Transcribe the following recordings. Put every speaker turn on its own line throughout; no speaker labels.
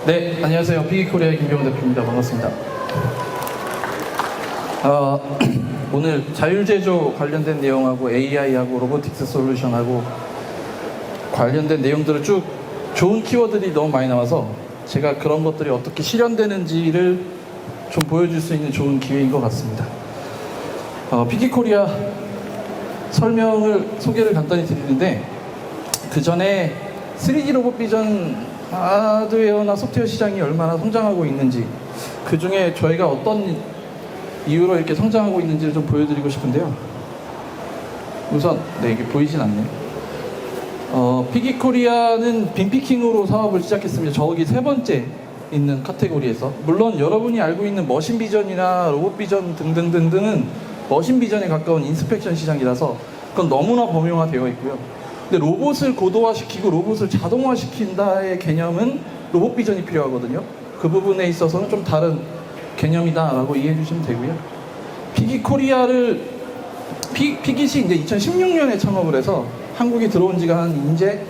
네, 안녕하세요. 피기코리아의 김병훈 대표입니다. 반갑습니다. 오늘 자율제조 관련된 내용하고 AI하고 로보틱스 솔루션하고 관련된 내용들을 쭉 좋은 키워드들이 너무 많이 나와서 제가 그런 것들이 어떻게 실현되는지를 좀 보여줄 수 있는 좋은 기회인 것 같습니다. 피기코리아 소개를 간단히 드리는데, 그 전에 3D 로봇 비전 하드웨어나 소프트웨어 시장이 얼마나 성장하고 있는지, 그 중에 저희가 어떤 이유로 이렇게 성장하고 있는지를 좀 보여드리고 싶은데요. 우선 이게 보이진 않네요. 피기코리아는 빈피킹으로 사업을 시작했습니다. 저기 세 번째 있는 카테고리에서. 물론 여러분이 알고 있는 머신 비전이나 로봇 비전 등등등등은 머신 비전에 가까운 인스펙션 시장이라서 그건 너무나 범용화되어 있고요. 근데 로봇을 고도화시키고 로봇을 자동화시킨다의 개념은 로봇 비전이 필요하거든요. 그 부분에 있어서는 좀 다른 개념이다라고 이해해 주시면 되고요. 피기it이 이제 2016년에 창업을 해서 한국에 들어온 지가 한 이제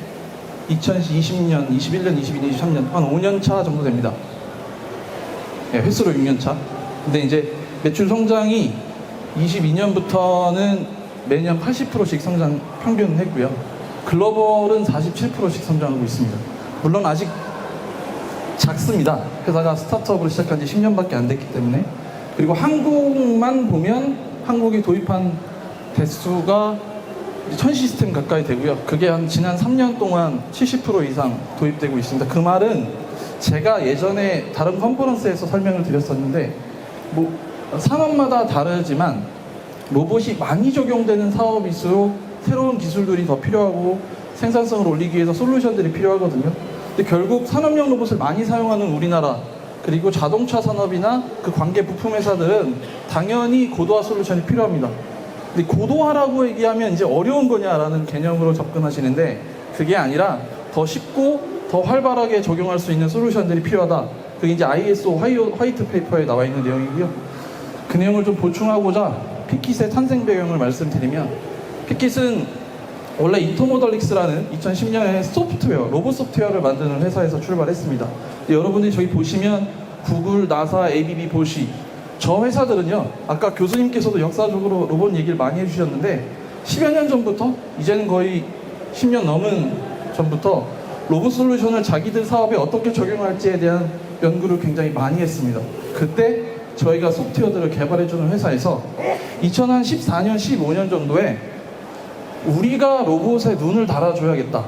2020년, 21년, 22년, 23년 한 5년 차 정도 됩니다. 네, 횟수로 6년 차. 근데 이제 매출 성장이 22년부터는 매년 80%씩 성장 평균했고요. 글로벌은 47%씩 성장하고 있습니다. 물론 아직 작습니다. 회사가 스타트업으로 시작한 지 10년밖에 안 됐기 때문에. 그리고 한국만 보면 한국이 도입한 대수가 1000시스템 가까이 되고요. 그게 지난 3년 동안 70% 이상 도입되고 있습니다. 그 말은 제가 예전에 다른 컨퍼런스에서 설명을 드렸었는데, 산업마다 다르지만 로봇이 많이 적용되는 사업일수록 새로운 기술들이 더 필요하고 생산성을 올리기 위해서 솔루션들이 필요하거든요. 근데 결국 산업용 로봇을 많이 사용하는 우리나라, 그리고 자동차 산업이나 그 관계 부품 회사들은 당연히 고도화 솔루션이 필요합니다. 근데 고도화라고 얘기하면 이제 어려운 거냐라는 개념으로 접근하시는데, 그게 아니라 더 쉽고 더 활발하게 적용할 수 있는 솔루션들이 필요하다. 그게 이제 ISO 화이트 페이퍼에 나와 있는 내용이고요. 그 내용을 좀 보충하고자 피킷의 탄생 배경을 말씀드리면, 피킷은 원래 인터모달릭스라는 2010년에 로봇 소프트웨어를 만드는 회사에서 출발했습니다. 여러분들이 저기 보시면 구글, 나사, ABB, 보시, 저 회사들은요, 아까 교수님께서도 역사적으로 로봇 얘기를 많이 해주셨는데 10여 년 전부터, 이제는 거의 10년 넘은 전부터 로봇 솔루션을 자기들 사업에 어떻게 적용할지에 대한 연구를 굉장히 많이 했습니다. 그때 저희가 소프트웨어들을 개발해주는 회사에서 2014년, 15년 정도에 우리가 로봇에 눈을 달아줘야겠다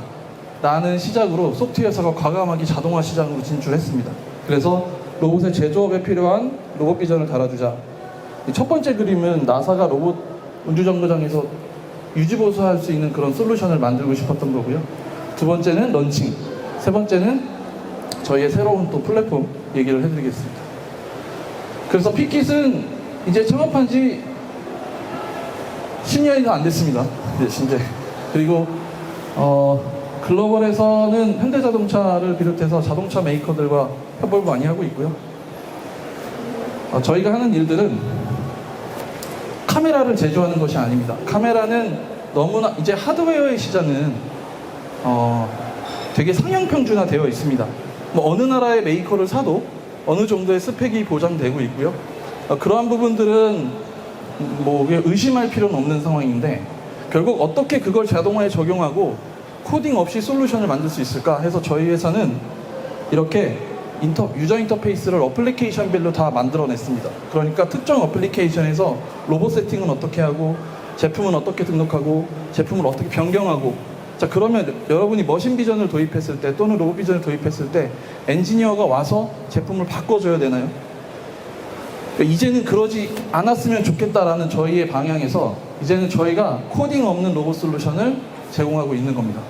라는 시작으로 소프트웨어 회사가 과감하게 자동화 시장으로 진출했습니다. 그래서 로봇의 제조업에 필요한 로봇 비전을 달아주자. 첫 번째 그림은 나사가 로봇 우주정거장에서 유지보수할 수 있는 그런 솔루션을 만들고 싶었던 거고요. 두 번째는 런칭, 세 번째는 저희의 새로운 또 플랫폼 얘기를 해드리겠습니다. 그래서 피킷은 이제 창업한 지 10년이 다 안 됐습니다. 이제. 그리고 글로벌에서는 현대자동차를 비롯해서 자동차 메이커들과 협업을 많이 하고 있고요. 저희가 하는 일들은 카메라를 제조하는 것이 아닙니다. 카메라는 너무나 이제 하드웨어의 시장은 되게 상향평준화 되어 있습니다. 어느 나라의 메이커를 사도 어느 정도의 스펙이 보장되고 있고요. 그러한 부분들은 의심할 필요는 없는 상황인데, 결국 어떻게 그걸 자동화에 적용하고 코딩 없이 솔루션을 만들 수 있을까 해서 저희 회사는 이렇게 유저 인터페이스를 어플리케이션별로 다 만들어냈습니다. 그러니까 특정 어플리케이션에서 로봇 세팅은 어떻게 하고, 제품은 어떻게 등록하고, 제품을 어떻게 변경하고. 자, 그러면 여러분이 머신 비전을 도입했을 때 또는 로봇 비전을 도입했을 때 엔지니어가 와서 제품을 바꿔줘야 되나요? 이제는 그러지 않았으면 좋겠다라는 저희의 방향에서 이제는 저희가 코딩 없는 로봇 솔루션을 제공하고 있는 겁니다.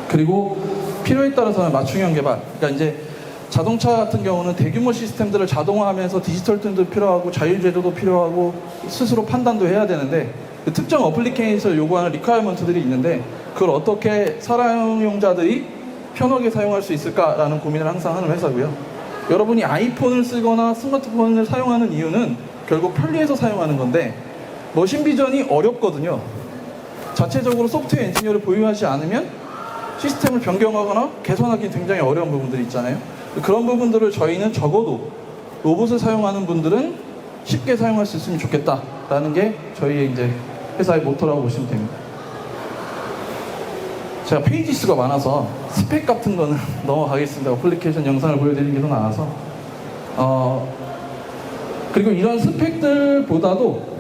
그리고 필요에 따라서는 맞춤형 개발. 그러니까 이제 자동차 같은 경우는 대규모 시스템들을 자동화하면서 디지털 툴도 필요하고 자율제조도 필요하고 스스로 판단도 해야 되는데, 특정 어플리케이션을 요구하는 리퀘어먼트들이 있는데 그걸 어떻게 사용자들이 편하게 사용할 수 있을까라는 고민을 항상 하는 회사고요. 여러분이 아이폰을 쓰거나 스마트폰을 사용하는 이유는 결국 편리해서 사용하는 건데, 머신 비전이 어렵거든요. 자체적으로 소프트웨어 엔지니어를 보유하지 않으면 시스템을 변경하거나 개선하기 굉장히 어려운 부분들이 있잖아요. 그런 부분들을 저희는 적어도 로봇을 사용하는 분들은 쉽게 사용할 수 있으면 좋겠다라는 게 저희의 이제 회사의 모토라고 보시면 됩니다. 제가 페이지 수가 많아서 스펙 같은 거는 넘어가겠습니다. 어플리케이션 영상을 보여드리기도 나와서 그리고 이런 스펙들보다도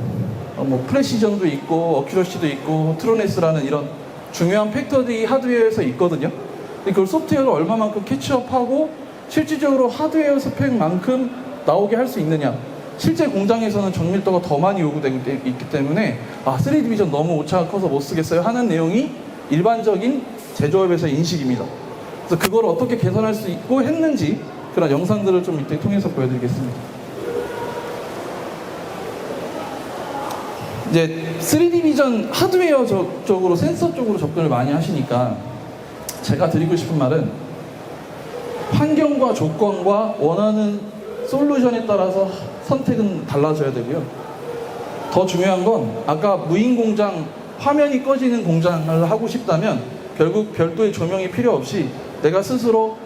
뭐 프레시전도 있고 어큐러시도 있고 트루네스라는 이런 중요한 팩터들이 하드웨어에서 있거든요. 근데 그걸 소프트웨어로 얼마만큼 캐치업하고 실질적으로 하드웨어 스펙만큼 나오게 할 수 있느냐. 실제 공장에서는 정밀도가 더 많이 요구되기 있기 때문에 3D 비전 너무 오차가 커서 못 쓰겠어요 하는 내용이 일반적인 제조업에서의 인식입니다. 그래서 그걸 어떻게 개선할 수 있고 했는지 그런 영상들을 좀 이때 통해서 보여드리겠습니다. 이제 3D 비전 하드웨어 쪽으로 센서 쪽으로 접근을 많이 하시니까 제가 드리고 싶은 말은 환경과 조건과 원하는 솔루션에 따라서 선택은 달라져야 되고요. 더 중요한 건 아까 무인 공장, 화면이 꺼지는 공장을 하고 싶다면 결국 별도의 조명이 필요 없이 내가 스스로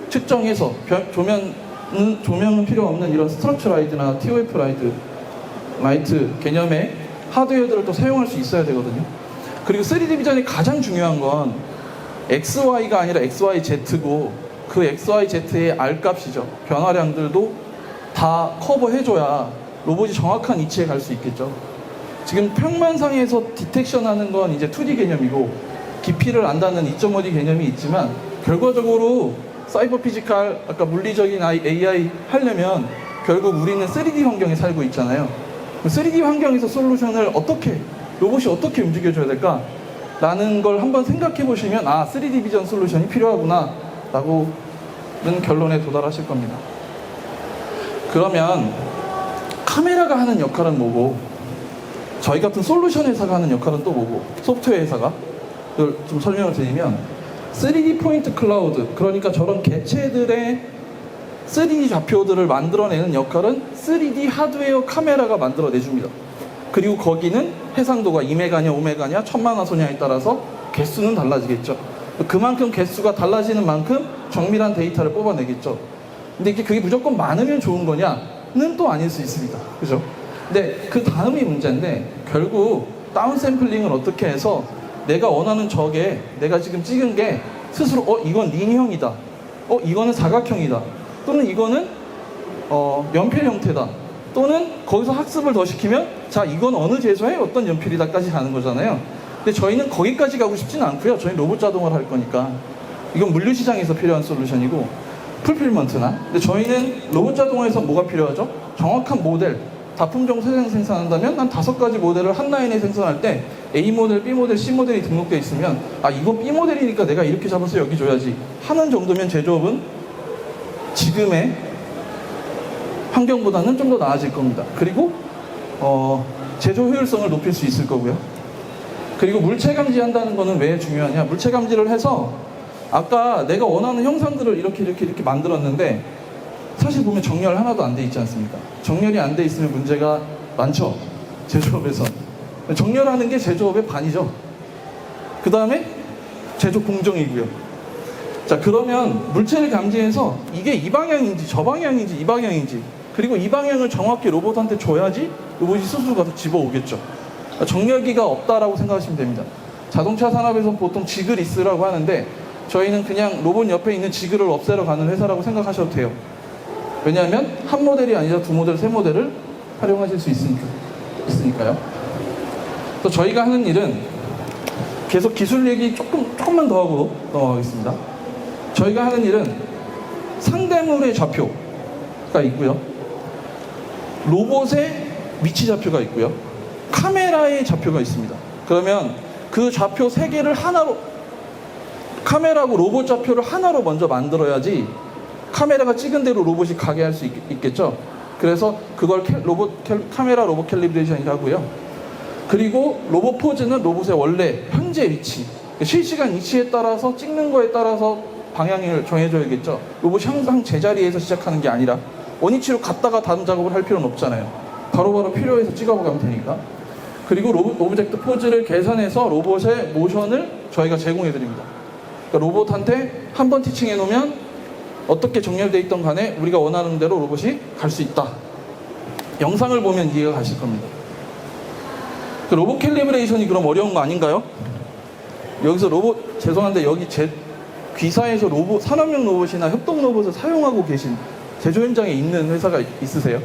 측정해서 조명은 필요 없는 이런 스트럭처 라이트나 TOF 라이트 개념의 하드웨어들을 또 사용할 수 있어야 되거든요. 그리고 3D 비전이 가장 중요한 건 XY가 아니라 XYZ고 그 XYZ의 R값이죠. 변화량들도 다 커버해줘야 로봇이 정확한 위치에 갈 수 있겠죠. 지금 평면상에서 디텍션 하는 건 이제 2D 개념이고 깊이를 안다는 2.5D 개념이 있지만 결과적으로 사이버 피지컬, 아까 물리적인 AI 하려면 결국 우리는 3D 환경에 살고 있잖아요. 3D 환경에서 솔루션을 로봇이 어떻게 움직여줘야 될까? 라는 걸 한번 생각해 보시면 3D 비전 솔루션이 필요하구나 라고는 결론에 도달하실 겁니다. 그러면 카메라가 하는 역할은 뭐고 저희 같은 솔루션 회사가 하는 역할은 또 뭐고 소프트웨어 회사가 좀 설명을 드리면 3D 포인트 클라우드, 그러니까 저런 개체들의 3D 좌표들을 만들어내는 역할은 3D 하드웨어 카메라가 만들어내줍니다. 그리고 거기는 해상도가 2메가냐 5메가냐 1000만화소냐에 따라서 개수는 달라지겠죠. 그만큼 개수가 달라지는 만큼 정밀한 데이터를 뽑아내겠죠. 근데 그게 무조건 많으면 좋은 거냐는 또 아닐 수 있습니다. 그죠? 근데 그 다음이 문제인데 결국 다운 샘플링을 어떻게 해서 내가 원하는 저게 내가 지금 찍은 게 스스로 이건 리니형이다. 이거는 사각형이다. 또는 이거는 연필 형태다. 또는 거기서 학습을 더 시키면 자 이건 어느 재소에 어떤 연필이다까지 가는 거잖아요. 근데 저희는 거기까지 가고 싶지는 않고요. 저희는 로봇 자동화를 할 거니까 이건 물류시장에서 필요한 솔루션이고 풀필먼트나 근데 저희는 로봇 자동화에서 뭐가 필요하죠? 정확한 모델, 다품종 생산한다면 한 5가지 모델을 한 라인에 생산할 때 A 모델, B 모델, C 모델이 등록되어 있으면 이건 B 모델이니까 내가 이렇게 잡아서 여기 줘야지 하는 정도면 제조업은 지금의 환경보다는 좀 더 나아질 겁니다. 그리고 제조 효율성을 높일 수 있을 거고요. 그리고 물체 감지한다는 거는 왜 중요하냐? 물체 감지를 해서 아까 내가 원하는 형상들을 이렇게 만들었는데 사실 보면 정렬 하나도 안 돼 있지 않습니까? 정렬이 안 돼 있으면 문제가 많죠. 제조업에서. 정렬하는 게 제조업의 반이죠. 그 다음에 제조 공정이고요. 자, 그러면 물체를 감지해서 이게 이 방향인지 저 방향인지 이 방향인지 그리고 이 방향을 정확히 로봇한테 줘야지 로봇이 스스로 가서 집어오겠죠. 정렬기가 없다라고 생각하시면 됩니다. 자동차 산업에서 보통 지그리스라고 하는데 저희는 그냥 로봇 옆에 있는 지그를 없애러 가는 회사라고 생각하셔도 돼요. 왜냐하면 한 모델이 아니라 2모델, 3모델을 활용하실 수 있으니까요. 그래서 저희가 하는 일은 계속 기술 얘기 조금만 더 하고 넘어가겠습니다. 저희가 하는 일은 상대물의 좌표가 있고요. 로봇의 위치 좌표가 있고요. 카메라의 좌표가 있습니다. 그러면 그 좌표 3개를 하나로 카메라하고 로봇 좌표를 하나로 먼저 만들어야지 카메라가 찍은 대로 로봇이 가게 할 수 있겠죠. 그래서 그걸 카메라 로봇 캘리브레이션이라고 하고요. 그리고 로봇 포즈는 로봇의 원래 현재 위치, 실시간 위치에 따라서 찍는 거에 따라서 방향을 정해줘야겠죠. 로봇이 항상 제자리에서 시작하는 게 아니라 원위치로 갔다가 다음 작업을 할 필요는 없잖아요. 바로바로 필요해서 찍어가면 되니까. 그리고 오브젝트 포즈를 계산해서 로봇의 모션을 저희가 제공해 드립니다. 그러니까 로봇한테 한 번 티칭해 놓으면 어떻게 정렬되어 있던 간에 우리가 원하는 대로 로봇이 갈 수 있다. 영상을 보면 이해가 가실 겁니다. 그 로봇 캘리브레이션이 그럼 어려운 거 아닌가요? 여기서 로봇, 죄송한데 여기 제 귀사에서 로봇, 산업용 로봇이나 협동 로봇을 사용하고 계신 제조 현장에 있는 회사가 있으세요?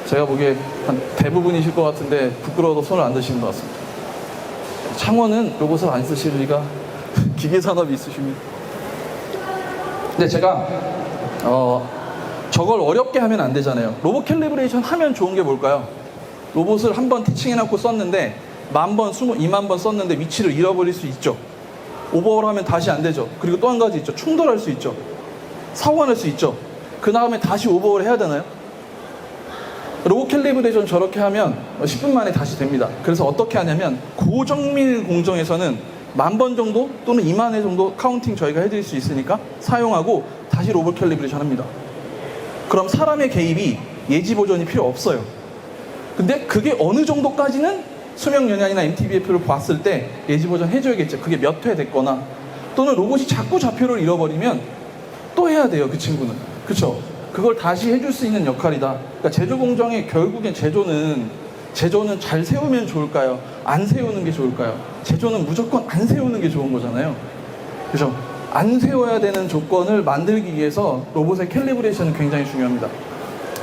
제가 보기에 한 대부분이실 것 같은데 부끄러워도 손을 안 드시는 것 같습니다. 창원은 로봇을 안 쓰실 리가 기계 산업이 있으십니다. 근데 제가 저걸 어렵게 하면 안 되잖아요. 로봇 캘리브레이션 하면 좋은 게 뭘까요? 로봇을 한번 티칭해놓고 썼는데 10,000번, 2만 번 썼는데 위치를 잃어버릴 수 있죠. 오버홀하면 다시 안 되죠. 그리고 또 한 가지 있죠. 충돌할 수 있죠. 사고가 날 수 있죠. 그 다음에 다시 오버홀 해야 되나요? 로봇 캘리브레이션 저렇게 하면 10분 만에 다시 됩니다. 그래서 어떻게 하냐면 고정밀 공정에서는 10,000번 정도 또는 2만 회 정도 카운팅 저희가 해드릴 수 있으니까 사용하고 다시 로봇 캘리브레이션 합니다. 그럼 사람의 개입이 예지 보존이 필요 없어요. 근데 그게 어느 정도까지는 수명 연한이나 MTBF를 봤을 때 예지 보존 해줘야겠죠. 그게 몇 회 됐거나 또는 로봇이 자꾸 좌표를 잃어버리면 또 해야 돼요. 그 친구는. 그쵸? 그걸 다시 해줄 수 있는 역할이다. 그러니까 제조 공정에 결국엔 제조는 잘 세우면 좋을까요? 안 세우는 게 좋을까요? 제조는 무조건 안 세우는 게 좋은 거잖아요. 그죠? 안 세워야 되는 조건을 만들기 위해서 로봇의 캘리브레이션은 굉장히 중요합니다.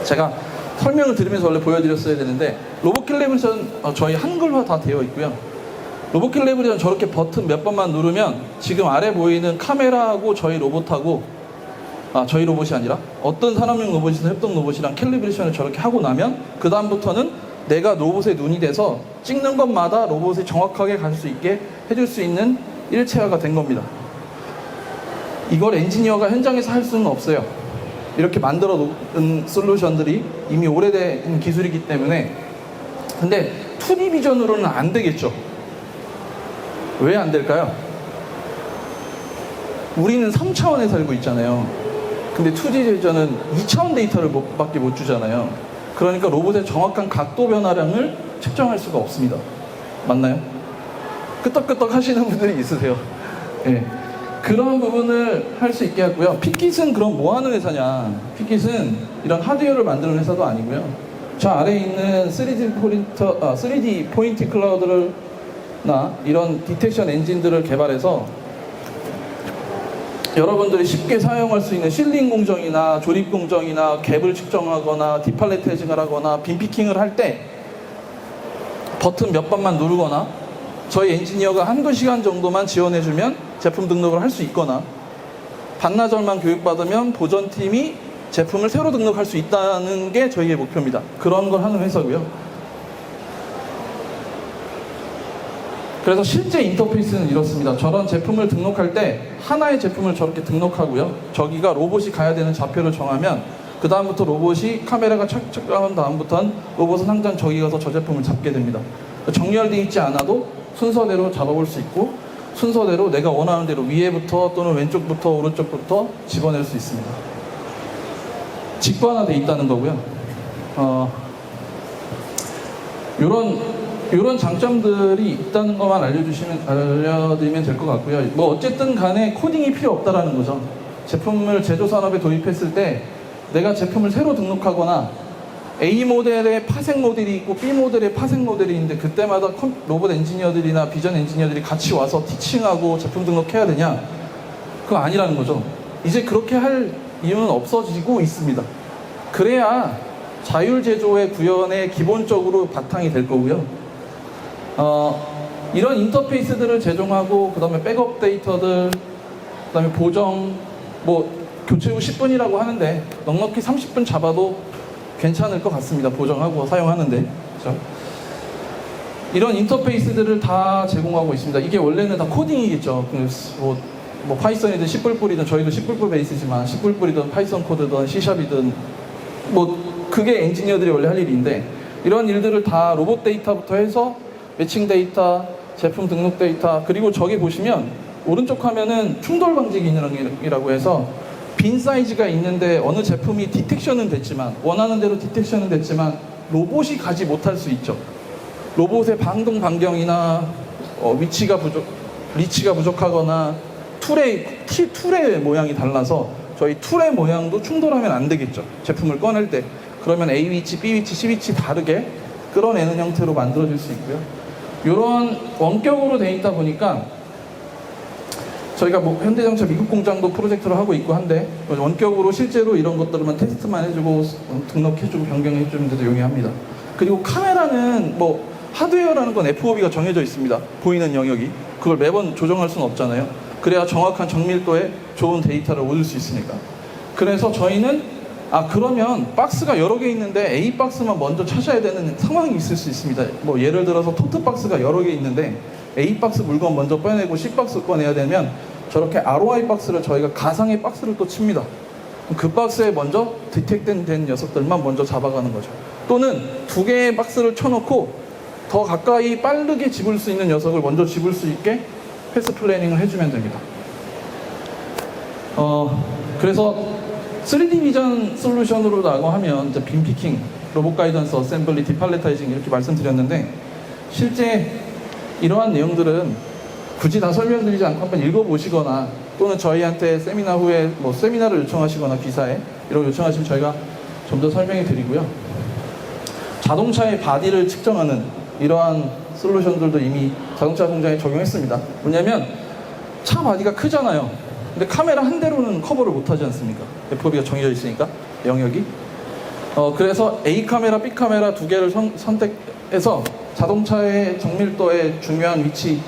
제가 설명을 드리면서 원래 보여드렸어야 되는데 로봇 캘리브레이션 저희 한글화 다 되어 있고요. 로봇 캘리브레이션 저렇게 버튼 몇 번만 누르면 지금 아래 보이는 카메라하고 저희 로봇하고 저희 로봇이 아니라 어떤 산업용 로봇이든 협동 로봇이랑 캘리브레이션을 저렇게 하고 나면 그 다음부터는 내가 로봇의 눈이 돼서 찍는 것마다 로봇이 정확하게 갈 수 있게 해줄 수 있는 일체화가 된 겁니다. 이걸 엔지니어가 현장에서 할 수는 없어요. 이렇게 만들어 놓은 솔루션들이 이미 오래된 기술이기 때문에. 근데 2D 비전으로는 안 되겠죠. 왜 안 될까요? 우리는 3차원에 살고 있잖아요. 근데 2D 비전은 2차원 데이터를 밖에 못 주잖아요. 그러니까 로봇의 정확한 각도 변화량을 측정할 수가 없습니다. 맞나요? 끄떡끄떡 하시는 분들이 있으세요. 네. 그런 부분을 할 수 있게 하고요. 핏깃은 그럼 뭐 하는 회사냐? 핏깃은 이런 하드웨어를 만드는 회사도 아니고요. 저 아래에 있는 3D 포인트 클라우드나 이런 디텍션 엔진들을 개발해서 여러분들이 쉽게 사용할 수 있는 실링 공정이나 조립 공정이나 갭을 측정하거나 디팔레테이징을 하거나 빈피킹을 할 때 버튼 몇 번만 누르거나 저희 엔지니어가 한두 시간 정도만 지원해주면 제품 등록을 할 수 있거나 반나절만 교육받으면 보전팀이 제품을 새로 등록할 수 있다는 게 저희의 목표입니다. 그런 걸 하는 회사고요. 그래서 실제 인터페이스는 이렇습니다. 저런 제품을 등록할 때 하나의 제품을 저렇게 등록하고요. 저기가 로봇이 가야 되는 좌표를 정하면 그 다음부터 로봇이 카메라가 착착한 다음부터는 로봇은 항상 저기 가서 저 제품을 잡게 됩니다. 정렬되어 있지 않아도 순서대로 잡아볼 수 있고 순서대로 내가 원하는 대로 위에부터 또는 왼쪽부터 오른쪽부터 집어낼 수 있습니다. 직관화되어 있다는 거고요. 이런 장점들이 있다는 것만 알려드리면 될 것 같고요. 뭐 어쨌든 간에 코딩이 필요 없다라는 거죠. 제품을 제조 산업에 도입했을 때 내가 제품을 새로 등록하거나 A 모델의 파생 모델이 있고 B 모델의 파생 모델이 있는데 그때마다 로봇 엔지니어들이나 비전 엔지니어들이 같이 와서 티칭하고 제품 등록해야 되냐? 그거 아니라는 거죠. 이제 그렇게 할 이유는 없어지고 있습니다. 그래야 자율 제조의 구현에 기본적으로 바탕이 될 거고요. 이런 인터페이스들을 제공하고 그 다음에 백업 데이터들, 그 다음에 보정, 뭐 교체 후 10분이라고 하는데 넉넉히 30분 잡아도 괜찮을 것 같습니다. 보정하고 사용하는데. 그렇죠? 이런 인터페이스들을 다 제공하고 있습니다. 이게 원래는 다 코딩이겠죠. 뭐 파이썬이든 C++이든 저희도 C++ 베이스지만 C++이든 파이썬 코드든 C샵이든 뭐 그게 엔지니어들이 원래 할 일인데 이런 일들을 다 로봇 데이터부터 해서 매칭 데이터, 제품 등록 데이터, 그리고 저기 보시면 오른쪽 화면은 충돌 방지 기능이라고 해서 빈 사이즈가 있는데 어느 제품이 디텍션은 됐지만 원하는 대로 디텍션은 됐지만 로봇이 가지 못할 수 있죠. 로봇의 방동 반경이나 리치가 부족하거나 툴의 툴의 모양이 달라서 저희 툴의 모양도 충돌하면 안 되겠죠. 제품을 꺼낼 때. 그러면 A 위치, B 위치, C 위치 다르게 끌어내는 형태로 만들어질 수 있고요. 이런 원격으로 돼 있다 보니까 저희가 뭐 현대자동차 미국 공장도 프로젝트를 하고 있고 한데 원격으로 실제로 이런 것들만 테스트만 해주고 등록해주고 변경해주는 데도 용이합니다. 그리고 카메라는 뭐 하드웨어라는 건 FOV가 정해져 있습니다. 보이는 영역이. 그걸 매번 조정할 수는 없잖아요. 그래야 정확한 정밀도에 좋은 데이터를 얻을 수 있으니까. 그래서 저희는 그러면 박스가 여러 개 있는데 A 박스만 먼저 찾아야 되는 상황이 있을 수 있습니다. 뭐 예를 들어서 토트 박스가 여러 개 있는데 A 박스 물건 먼저 꺼내고 C 박스 꺼내야 되면 저렇게 ROI 박스를 저희가 가상의 박스를 또 칩니다. 그 박스에 먼저 디텍된 녀석들만 먼저 잡아가는 거죠. 또는 두 개의 박스를 쳐놓고 더 가까이 빠르게 집을 수 있는 녀석을 먼저 집을 수 있게 패스 플래닝을 해주면 됩니다. 그래서 3D 비전 솔루션으로라고 하면 이제 빔 피킹, 로봇 가이던스, 어셈블리, 디팔레타이징 이렇게 말씀드렸는데 실제 이러한 내용들은 굳이 다 설명드리지 않고 한번 읽어보시거나 또는 저희한테 세미나 후에 뭐 세미나를 요청하시거나 기사에 이런 거 요청하시면 저희가 좀 더 설명해 드리고요. 자동차의 바디를 측정하는 이러한 솔루션들도 이미 자동차 공장에 적용했습니다. 뭐냐면 차 바디가 크잖아요. 근데 카메라 한 대로는 커버를 못하지 않습니까? FOV가 정해져 있으니까 영역이. 그래서 A 카메라, B 카메라 두 개를 선택해서 자동차의 정밀도의 중요한 위치,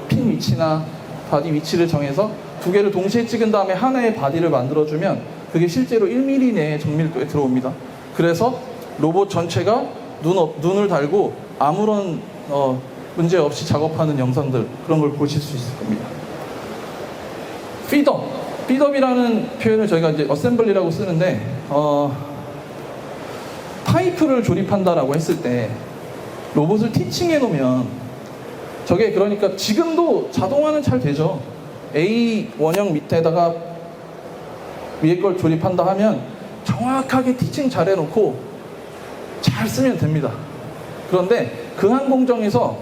핀 위치나 바디 위치를 정해서 두 개를 동시에 찍은 다음에 하나의 바디를 만들어주면 그게 실제로 1mm 내의 정밀도에 들어옵니다. 그래서 로봇 전체가 눈을 달고 아무런 문제 없이 작업하는 영상들 그런 걸 보실 수 있을 겁니다. 피드업이라는 표현을 저희가 이제 어셈블리라고 쓰는데 파이프를 조립한다라고 했을 때 로봇을 티칭해 놓으면 저게 그러니까 지금도 자동화는 잘 되죠. A 원형 밑에다가 위에 걸 조립한다 하면 정확하게 티칭 잘 해놓고 잘 쓰면 됩니다. 그런데 그 한 공정에서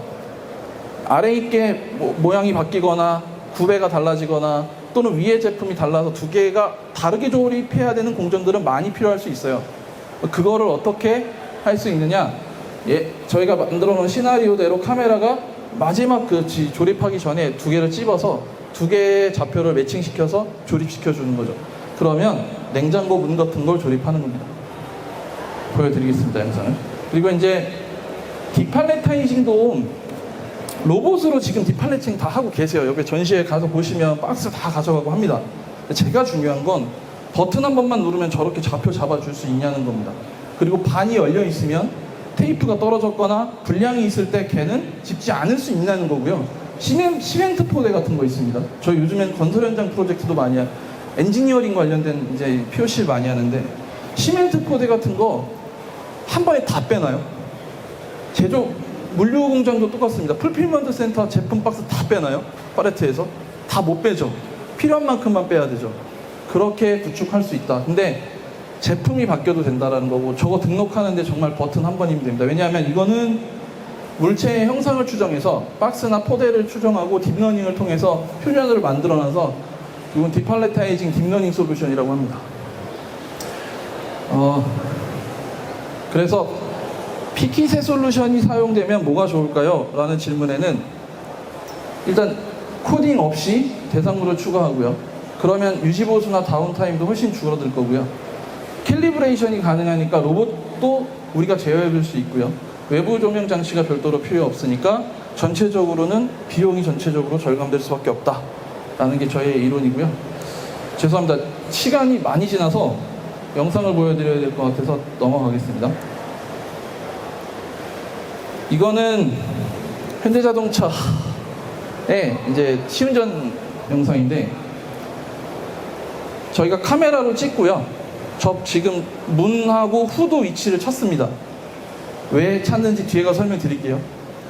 아래 있게 모양이 바뀌거나 구배가 달라지거나 또는 위에 제품이 달라서 두 개가 다르게 조립해야 되는 공정들은 많이 필요할 수 있어요. 그거를 어떻게 할 수 있느냐? 저희가 만들어 놓은 시나리오대로 카메라가 마지막 그 조립하기 전에 두 개를 찝어서 두 개의 좌표를 매칭시켜서 조립시켜 주는 거죠. 그러면 냉장고 문 같은 걸 조립하는 겁니다. 보여드리겠습니다, 영상을. 그리고 이제 디팔레타이징도 로봇으로 지금 디팔레팅 다 하고 계세요. 옆에 전시회 가서 보시면 박스 다 가져가고 합니다. 제가 중요한 건 버튼 한 번만 누르면 저렇게 좌표 잡아줄 수 있냐는 겁니다. 그리고 반이 열려 있으면 테이프가 떨어졌거나 불량이 있을 때 걔는 집지 않을 수 있냐는 거고요. 시멘트 포대 같은 거 있습니다. 저희 요즘엔 건설 현장 프로젝트도 많이 엔지니어링 관련된 이제 POC 많이 하는데 시멘트 포대 같은 거 한 번에 다 빼놔요. 물류 공장도 똑같습니다. 풀필먼트 센터 제품 박스 다 빼놔요. 팔레트에서 다 못 빼죠. 필요한 만큼만 빼야 되죠. 그렇게 구축할 수 있다. 근데 제품이 바뀌어도 된다라는 거고 저거 등록하는데 정말 버튼 한 번이면 됩니다. 왜냐하면 이거는 물체의 형상을 추정해서 박스나 포대를 추정하고 딥러닝을 통해서 표현을 만들어놔서 이건 디팔레타이징 딥러닝 솔루션이라고 합니다. 그래서 피킷의 솔루션이 사용되면 뭐가 좋을까요? 라는 질문에는 일단 코딩 없이 대상물을 추가하고요. 그러면 유지보수나 다운타임도 훨씬 줄어들 거고요. 캘리브레이션이 가능하니까 로봇도 우리가 제어해줄 수 있고요. 외부 조명 장치가 별도로 필요 없으니까 전체적으로는 비용이 전체적으로 절감될 수밖에 없다라는 게 저의 이론이고요. 죄송합니다. 시간이 많이 지나서 영상을 보여드려야 될 것 같아서 넘어가겠습니다. 이거는 현대자동차의 이제 시운전 영상인데 저희가 카메라로 찍고요. 저 지금 문하고 후드 위치를 찾습니다. 왜 찾는지 뒤에 가서 설명드릴게요.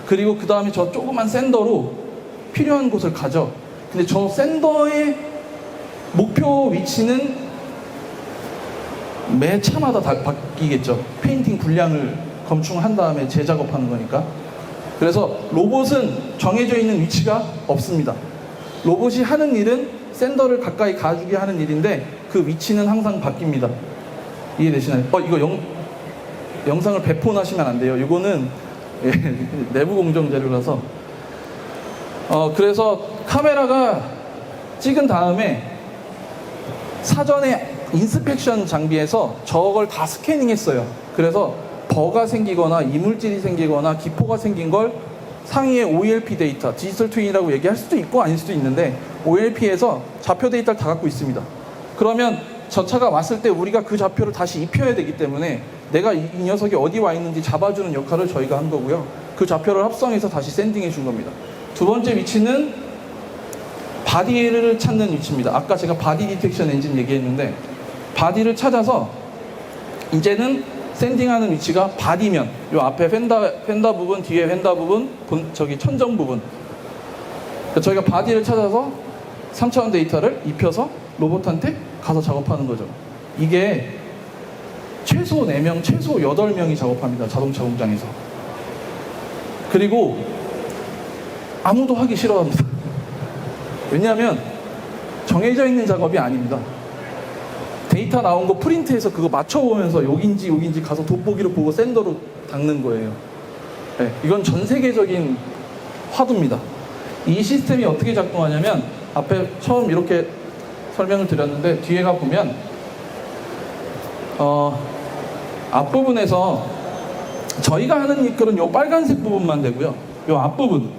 그리고 그 다음에 저 조그만 샌더로 필요한 곳을 가죠. 근데 저 샌더의 목표 위치는 매 차마다 다 바뀌겠죠. 페인팅 분량을 검충한 다음에 재작업하는 거니까. 그래서 로봇은 정해져 있는 위치가 없습니다. 로봇이 하는 일은 샌더를 가까이 가주게 하는 일인데 그 위치는 항상 바뀝니다. 이해되시나요? 이거 영상을 배폰하시면 안 돼요. 이거는 예, 내부 공정 재료라서. 그래서 카메라가 찍은 다음에 사전에 인스펙션 장비에서 저걸 다 스캐닝했어요. 그래서 버가 생기거나 이물질이 생기거나 기포가 생긴 걸 상위의 OLP 데이터, 디지털 트윈이라고 얘기할 수도 있고 아닐 수도 있는데 OLP에서 좌표 데이터를 다 갖고 있습니다. 그러면 저 차가 왔을 때 우리가 그 좌표를 다시 입혀야 되기 때문에 내가 이 녀석이 어디 와 있는지 잡아주는 역할을 저희가 한 거고요. 그 좌표를 합성해서 다시 샌딩해 준 겁니다. 두 번째 위치는 바디를 찾는 위치입니다. 아까 제가 바디 디텍션 엔진 얘기했는데 바디를 찾아서 이제는 샌딩하는 위치가 바디면 요 앞에 펜더 부분, 뒤에 펜더 부분, 저기 천정 부분. 저희가 바디를 찾아서 3차원 데이터를 입혀서 로봇한테 가서 작업하는 거죠. 이게 최소 4명, 최소 8명이 작업합니다. 자동차 공장에서. 그리고 아무도 하기 싫어합니다. 왜냐하면 정해져 있는 작업이 아닙니다. 데이터 나온 거 프린트해서 그거 맞춰보면서 여긴지 가서 돋보기로 보고 샌더로 닦는 거예요. 네, 이건 전 세계적인 화두입니다. 이 시스템이 어떻게 작동하냐면 앞에 처음 이렇게 설명을 드렸는데 뒤에 가 보면 앞부분에서 저희가 하는 일은 요 빨간색 부분만 되고요. 요 앞부분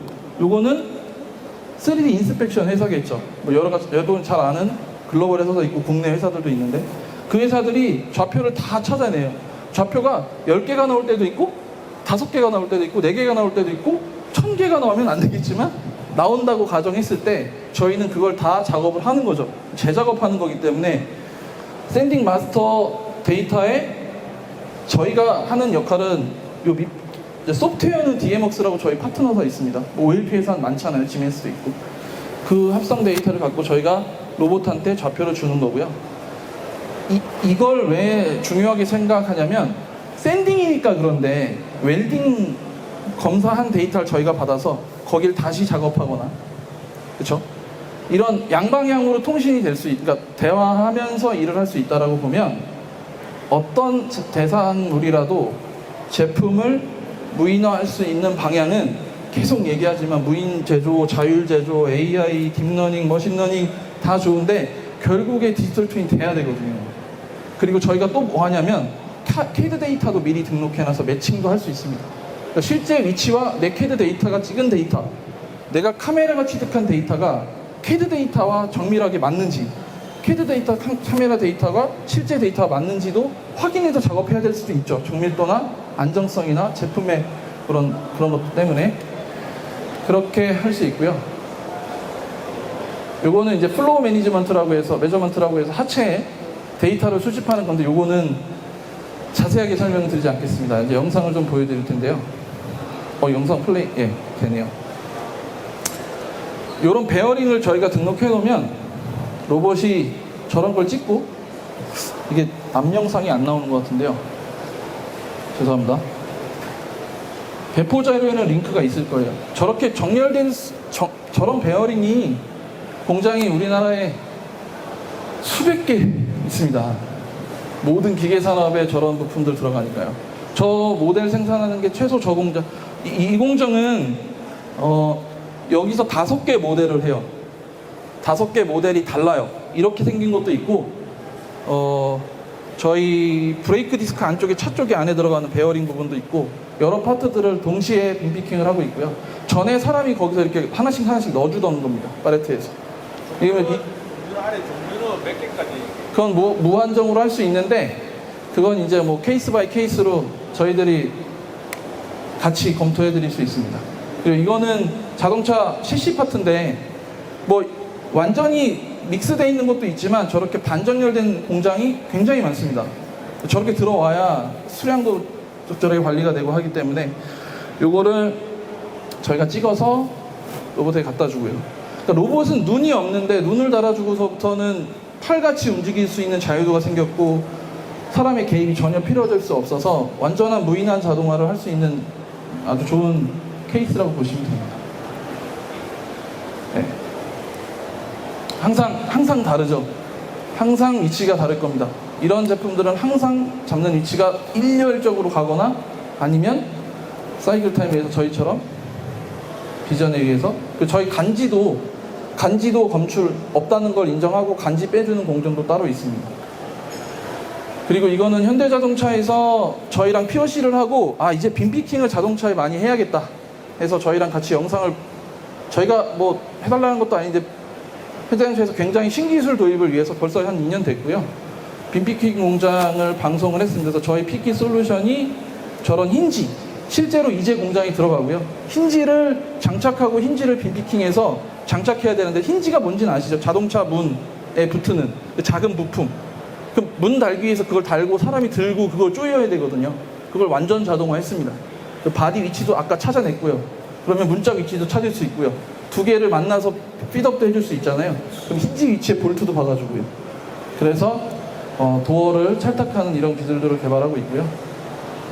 요거는 3D 인스펙션 회사겠죠. 뭐 여러 가지 여러분 잘 아는 글로벌 회사도 있고 국내 회사들도 있는데 그 회사들이 좌표를 다 찾아내요. 좌표가 10개가 나올 때도 있고 5개가 나올 때도 있고 4개가 나올 때도 있고 1000개가 나오면 안 되겠지만 나온다고 가정했을 때 저희는 그걸 다 작업을 하는 거죠. 재작업하는 거기 때문에 샌딩 마스터 데이터에 저희가 하는 역할은 소프트웨어는 DMWorks라고 저희 파트너가 있습니다. OLP 회사는 많잖아요. 지멘스도 있고. 그 합성 데이터를 갖고 저희가 로봇한테 좌표를 주는 거고요. 이걸 왜 중요하게 생각하냐면 샌딩이니까 그런데 웰딩 검사한 데이터를 저희가 받아서 거길 다시 작업하거나 그렇죠? 이런 양방향으로 통신이 될 수 그러니까 대화하면서 일을 할 수 있다라고 보면 어떤 대상물이라도 제품을 무인화할 수 있는 방향은 계속 얘기하지만 무인 제조, 자율 제조, AI, 딥러닝, 머신러닝 다 좋은데 결국에 디지털 트윈 돼야 되거든요. 그리고 저희가 또 뭐 하냐면 CAD 데이터도 미리 등록해놔서 매칭도 할 수 있습니다. 그러니까 실제 위치와 내 CAD 데이터가 찍은 데이터, 내가 카메라가 취득한 데이터가 CAD 데이터와 정밀하게 맞는지, CAD 데이터, 카메라 데이터가 실제 데이터가 맞는지도 확인해서 작업해야 될 수도 있죠. 정밀도나 안정성이나 제품의 그런 것 때문에 그렇게 할 수 있고요. 요거는 이제 플로우 매니지먼트라고 해서 매저먼트라고 해서 하체에 데이터를 수집하는 건데 요거는 자세하게 설명을 드리지 않겠습니다. 이제 영상을 좀 보여드릴 텐데요. 영상 플레이 되네요. 요런 베어링을 저희가 등록해 놓으면 로봇이 저런 걸 찍고 이게 앞 영상이 안 나오는 것 같은데요. 죄송합니다. 배포 자료에는 링크가 있을 거예요. 저렇게 정렬된 저런 베어링이 공장이 우리나라에 수백 개 있습니다. 모든 기계 산업에 저런 부품들 들어가니까요. 저 모델 생산하는 게 최소 저 공장 이 공정은 여기서 5개 모델을 해요. 5개 모델이 달라요. 이렇게 생긴 것도 있고 저희 브레이크 디스크 안쪽에 차 쪽에 안에 들어가는 베어링 부분도 있고 여러 파트들을 동시에 빈피킹을 하고 있고요. 전에 사람이 거기서 이렇게 하나씩 넣어주던 겁니다. 팔레트에서. 이거는
안에 종류는 몇 개까지?
그건 무한정으로 할 수 있는데 그건 이제 뭐 케이스 바이 케이스로 저희들이 같이 검토해 드릴 수 있습니다. 그리고 이거는 자동차 CC 파트인데 뭐 완전히 믹스되어 있는 것도 있지만 저렇게 반정렬된 공장이 굉장히 많습니다. 저렇게 들어와야 수량도 적절하게 관리가 되고 하기 때문에 요거를 저희가 찍어서 로봇에 갖다 주고요. 그러니까 로봇은 눈이 없는데 눈을 달아주고서부터는 팔같이 움직일 수 있는 자유도가 생겼고 사람의 개입이 전혀 필요할 수 없어서 완전한 무인한 자동화를 할 수 있는 아주 좋은 케이스라고 보시면 됩니다. 네. 항상 다르죠. 항상 위치가 다를 겁니다. 이런 제품들은 항상 잡는 위치가 일렬적으로 가거나 아니면 사이클 타임에 의해서 저희처럼 비전에 의해서 저희 간지도 검출 없다는 걸 인정하고 간지 빼주는 공정도 따로 있습니다. 그리고 이거는 현대자동차에서 저희랑 POC를 하고 이제 빈피킹을 자동차에 많이 해야겠다 해서 저희랑 같이 영상을 저희가 뭐 해달라는 것도 아닌데 현대자동차에서 굉장히 신기술 도입을 위해서 벌써 한 2년 됐고요. 빈피킹 공장을 방송을 했습니다. 그래서 저희 피키 솔루션이 저런 힌지 실제로 이제 공장에 들어가고요. 힌지를 장착하고 힌지를 빈피킹해서 장착해야 되는데 힌지가 뭔지는 아시죠? 자동차 문에 붙는 그 작은 부품. 그럼 문 달기 위해서 그걸 달고 사람이 들고 그걸 조여야 되거든요. 그걸 완전 자동화했습니다. 그 바디 위치도 아까 찾아냈고요. 그러면 문짝 위치도 찾을 수 있고요. 두 개를 만나서 핏업도 해줄 수 있잖아요. 그럼 힌지 위치에 볼트도 박아주고요. 그래서 도어를 찰떡하는 이런 기술들을 개발하고 있고요.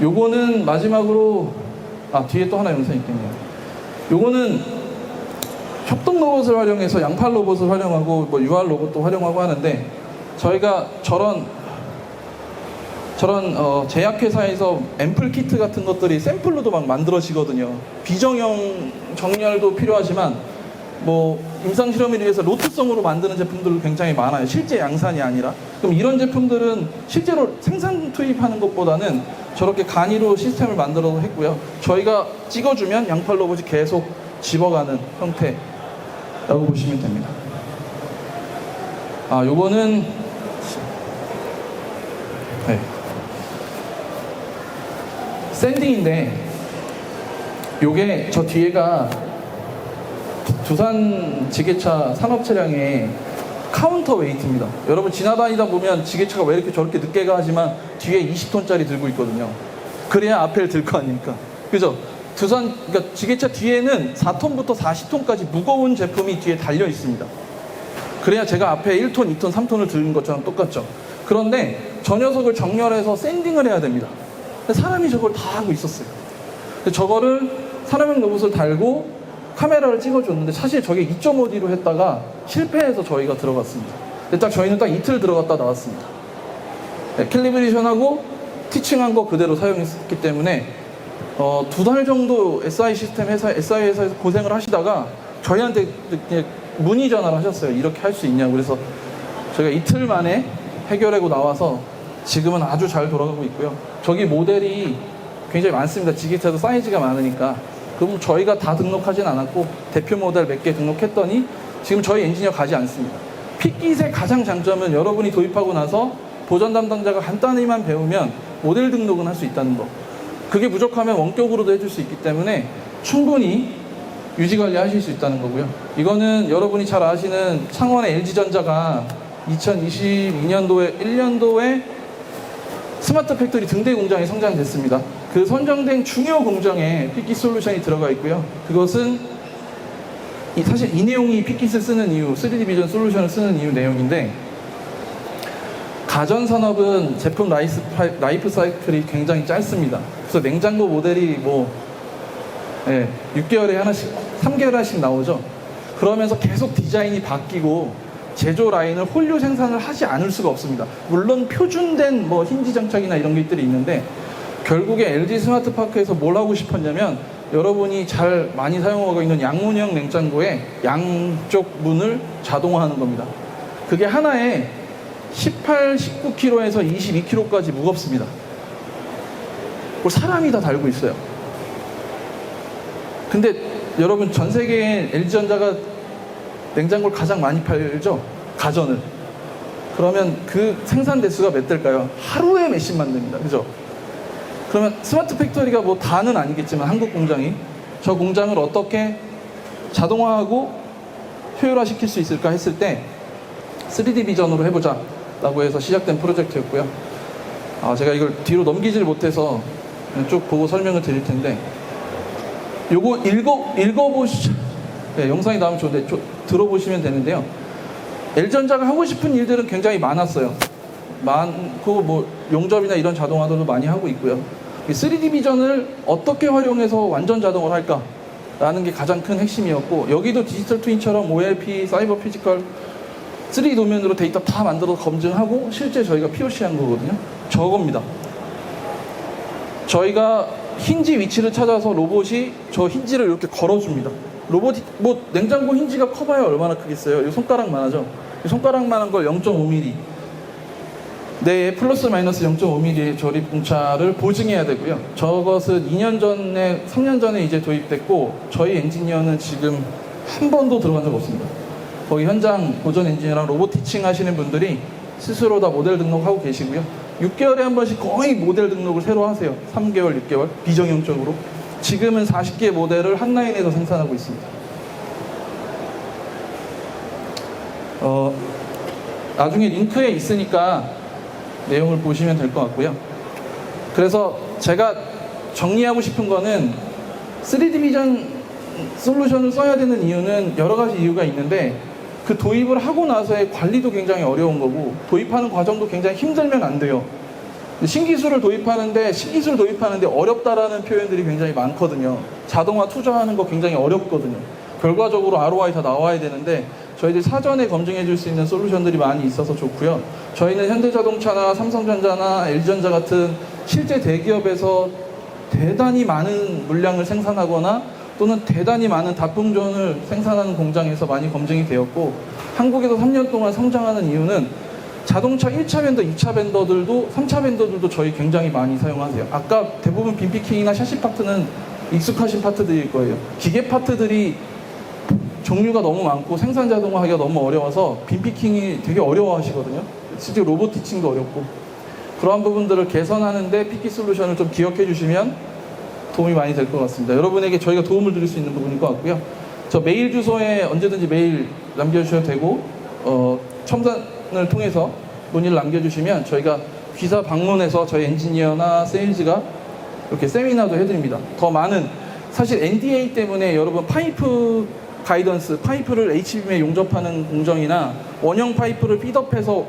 요거는 마지막으로 뒤에 또 하나 영상이 있겠네요. 요거는 협동 로봇을 활용해서 양팔 로봇을 활용하고 뭐 UR 로봇도 활용하고 하는데 저희가 저런 제약회사에서 앰플 키트 같은 것들이 샘플로도 막 만들어지거든요. 비정형 정렬도 필요하지만 뭐 임상 실험을 위해서 로트성으로 만드는 제품들도 굉장히 많아요. 실제 양산이 아니라. 그럼 이런 제품들은 실제로 생산 투입하는 것보다는 저렇게 간이로 시스템을 만들어서 했고요. 저희가 찍어주면 양팔 로봇이 계속 집어가는 형태라고 보시면 됩니다. 요거는 샌딩인데 요게 저 뒤에가 두산 지게차 산업 차량의 카운터 웨이트입니다. 여러분 지나다니다 보면 지게차가 왜 이렇게 저렇게 늦게 가 하지만 뒤에 20톤짜리 들고 있거든요. 그래야 앞에를 들 거 아닙니까? 그죠? 그러니까 지게차 뒤에는 4톤부터 40톤까지 무거운 제품이 뒤에 달려 있습니다. 그래야 제가 앞에 1톤, 2톤, 3톤을 들는 것처럼 똑같죠. 그런데 저 녀석을 정렬해서 샌딩을 해야 됩니다. 사람이 저걸 다 하고 있었어요. 저거를 산업용 로봇을 달고 카메라를 찍어줬는데 사실 저게 2.5D로 했다가 실패해서 저희가 들어갔습니다. 저희는 딱 이틀 들어갔다 나왔습니다. 캘리브레이션하고 티칭한 거 그대로 사용했기 때문에 2달 정도 SI 회사에서 고생을 하시다가 저희한테 문의 전화를 하셨어요. 이렇게 할 수 있냐고. 그래서 저희가 이틀 만에 해결하고 나와서 지금은 아주 잘 돌아가고 있고요. 저기 모델이 굉장히 많습니다. 지게차도 사이즈가 많으니까. 그럼 저희가 다 등록하진 않았고 대표 모델 몇 개 등록했더니 지금 저희 엔지니어 가지 않습니다. 핏깃의 가장 장점은 여러분이 도입하고 나서 보전 담당자가 간단히만 배우면 모델 등록은 할 수 있다는 거. 그게 부족하면 원격으로도 해줄 수 있기 때문에 충분히 유지관리 하실 수 있다는 거고요. 이거는 여러분이 잘 아시는 창원의 LG전자가 2022년도에 1년도에 스마트 팩토리 등대 공장이 성장됐습니다. 그 선정된 중요 공장에 핏깃 솔루션이 들어가 있고요. 그것은 사실 이 내용이 핏깃을 쓰는 이유, 3D 비전 솔루션을 쓰는 이유 내용인데 가전산업은 제품 라이프 사이클이 굉장히 짧습니다. 그래서 냉장고 모델이 6개월에 하나씩, 3개월에 하나씩 나오죠. 그러면서 계속 디자인이 바뀌고 제조 라인을 홀류 생산을 하지 않을 수가 없습니다. 물론 표준된 힌지 장착이나 이런 것들이 있는데 결국에 LG 스마트파크에서 뭘 하고 싶었냐면 여러분이 잘 많이 사용하고 있는 양문형 냉장고의 양쪽 문을 자동화하는 겁니다. 그게 하나에 18, 19kg에서 22kg까지 무겁습니다. 그걸 사람이 다 달고 있어요. 근데 여러분 전 세계에 LG전자가 냉장고를 가장 많이 팔죠? 가전을. 그러면 그 생산 대수가 몇 대일까요? 하루에 몇십만 대입니다. 그죠? 그러면 스마트 팩토리가 다는 아니겠지만 한국 공장이 저 공장을 어떻게 자동화하고 효율화시킬 수 있을까 했을 때 3D 비전으로 해보자 라고 해서 시작된 프로젝트였고요. 제가 이걸 뒤로 넘기질 못해서 쭉 보고 설명을 드릴 텐데 요거 영상이 나오면 좋은데 들어보시면 되는데요. LG전자가 하고 싶은 일들은 굉장히 많았어요. 많고 용접이나 이런 자동화도 많이 하고 있고요. 3D 비전을 어떻게 활용해서 완전 자동을 할까라는 게 가장 큰 핵심이었고 여기도 디지털 트윈처럼 OLP, 사이버 피지컬 3D 도면으로 데이터 다 만들어 검증하고 실제 저희가 POC 한 거거든요. 저겁니다. 저희가 힌지 위치를 찾아서 로봇이 저 힌지를 이렇게 걸어줍니다. 로봇이 뭐 냉장고 힌지가 커봐야 얼마나 크겠어요. 이 손가락만 하죠. 이 손가락만한 걸 0.5mm 내 플러스 마이너스 0.5mm의 조립 공차를 보증해야 되고요. 저것은 2년 전에 3년 전에 이제 도입됐고 저희 엔지니어는 지금 한 번도 들어간 적 없습니다. 거기 현장 보전 엔지니어랑 로봇 티칭 하시는 분들이 스스로 다 모델 등록하고 계시고요. 6개월에 한 번씩 거의 모델 등록을 새로 하세요. 3개월, 6개월 비정형적으로. 지금은 40개 모델을 한 라인에서 생산하고 있습니다. 나중에 링크에 있으니까 내용을 보시면 될 것 같고요. 그래서 제가 정리하고 싶은 거는 3D 비전 솔루션을 써야 되는 이유는 여러 가지 이유가 있는데 그 도입을 하고 나서의 관리도 굉장히 어려운 거고 도입하는 과정도 굉장히 힘들면 안 돼요. 신기술을 도입하는데 어렵다라는 표현들이 굉장히 많거든요. 자동화 투자하는 거 굉장히 어렵거든요. 결과적으로 ROI 다 나와야 되는데 저희들이 사전에 검증해 줄 수 있는 솔루션들이 많이 있어서 좋고요. 저희는 현대자동차나 삼성전자나 LG전자 같은 실제 대기업에서 대단히 많은 물량을 생산하거나 또는 대단히 많은 다품종을 생산하는 공장에서 많이 검증이 되었고 한국에서 3년 동안 성장하는 이유는 자동차 1차 벤더, 2차 벤더들도 3차 벤더들도 저희 굉장히 많이 사용하세요. 아까 대부분 빈피킹이나 샤시 파트는 익숙하신 파트들일 거예요. 기계 파트들이 종류가 너무 많고 생산 자동화하기가 너무 어려워서 빈피킹이 되게 어려워하시거든요. 실제 로봇 티칭도 어렵고 그러한 부분들을 개선하는데 피키 솔루션을 좀 기억해 주시면 도움이 많이 될 것 같습니다. 여러분에게 저희가 도움을 드릴 수 있는 부분일 것 같고요. 저 메일 주소에 언제든지 메일 남겨주셔도 되고 첨단을 통해서 문의를 남겨주시면 저희가 귀사 방문해서 저희 엔지니어나 세일즈가 이렇게 세미나도 해드립니다. 더 많은 사실 NDA 때문에 여러분 파이프 가이던스, 파이프를 HBM에 용접하는 공정이나 원형 파이프를 핏업해서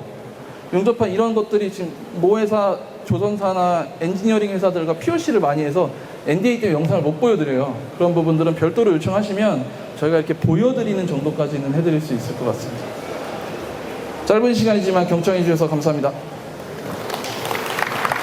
용접한 이런 것들이 지금 모 회사, 조선사나 엔지니어링 회사들과 POC를 많이 해서 NDA 때문에 영상을 못 보여드려요. 그런 부분들은 별도로 요청하시면 저희가 이렇게 보여드리는 정도까지는 해드릴 수 있을 것 같습니다. 짧은 시간이지만 경청해 주셔서 감사합니다.